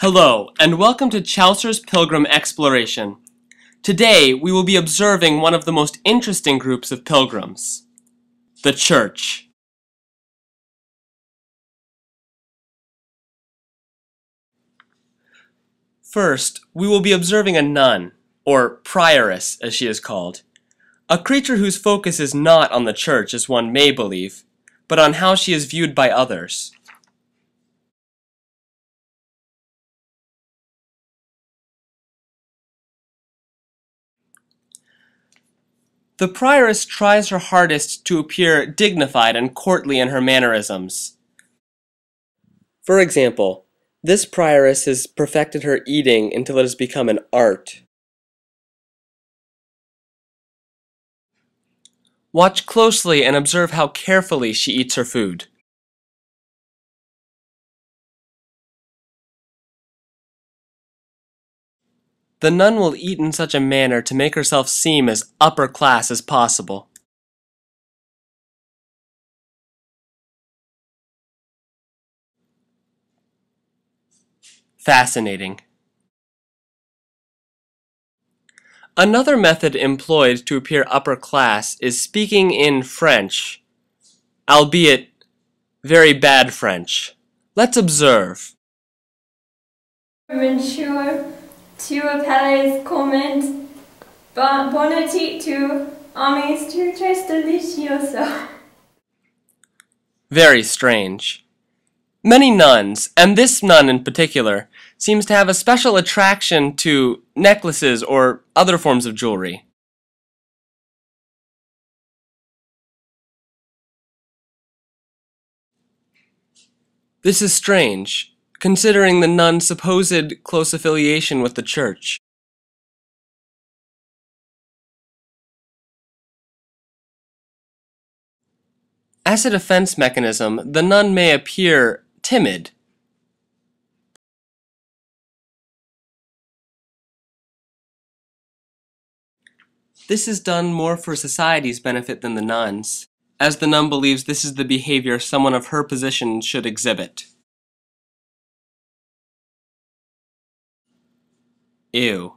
Hello, and welcome to Chaucer's Pilgrim Exploration. Today, we will be observing one of the most interesting groups of pilgrims, the Church. First, we will be observing a nun, or prioress as she is called, a creature whose focus is not on the Church as one may believe, but on how she is viewed by others. The prioress tries her hardest to appear dignified and courtly in her mannerisms. For example, this prioress has perfected her eating until it has become an art. Watch closely and observe how carefully she eats her food. The nun will eat in such a manner to make herself seem as upper class as possible. Fascinating. Another method employed to appear upper class is speaking in French, albeit very bad French. Let's observe. Monsieur, tu appelles comment? Bon appetit tu amis tu tres delicioso. Very strange. Many nuns, and this nun in particular, seems to have a special attraction to necklaces or other forms of jewelry. This is strange, considering the nun's supposed close affiliation with the Church. As a defense mechanism, the nun may appear timid. This is done more for society's benefit than the nun's, as the nun believes this is the behavior someone of her position should exhibit. Ew.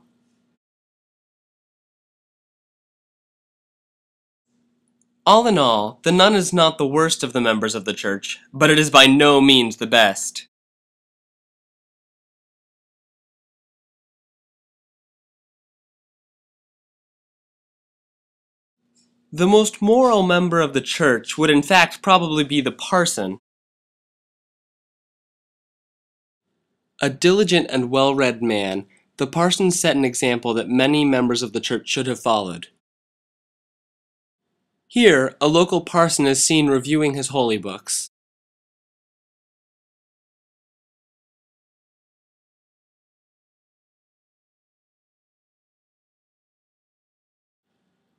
All in all, the nun is not the worst of the members of the Church, but it is by no means the best. The most moral member of the Church would in fact probably be the parson. A diligent and well-read man, the parson set an example that many members of the Church should have followed. Here, a local parson is seen reviewing his holy books.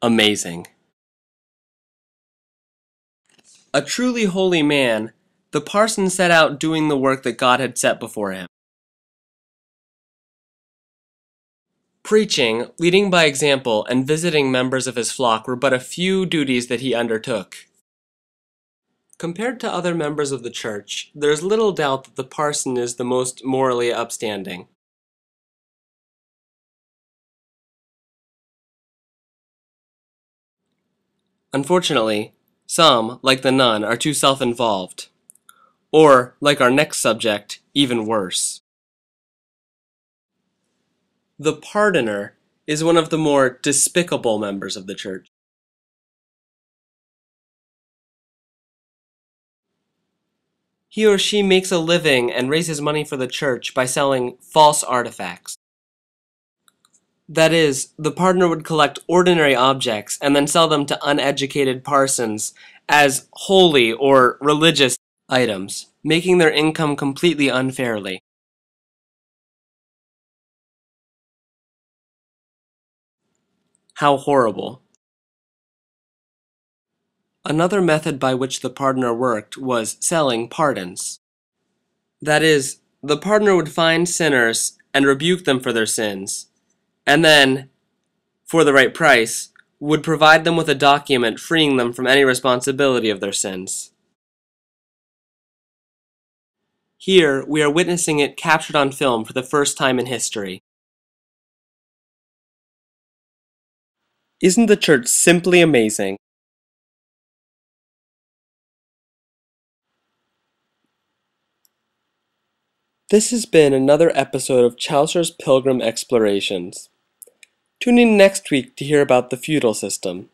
Amazing. A truly holy man, the parson set out doing the work that God had set before him. Preaching, leading by example, and visiting members of his flock were but a few duties that he undertook. Compared to other members of the Church, there is little doubt that the parson is the most morally upstanding. Unfortunately, some, like the nun, are too self-involved. Or, like our next subject, even worse. The pardoner is one of the more despicable members of the Church. He or she makes a living and raises money for the Church by selling false artifacts. That is, the pardoner would collect ordinary objects and then sell them to uneducated parsons as holy or religious items, making their income completely unfairly. How horrible. Another method by which the pardoner worked was selling pardons. That is, the pardoner would find sinners and rebuke them for their sins, and then, for the right price, would provide them with a document freeing them from any responsibility of their sins. Here, we are witnessing it captured on film for the first time in history. Isn't the church simply amazing? This has been another episode of Chaucer's Pilgrim Explorations. Tune in next week to hear about the feudal system.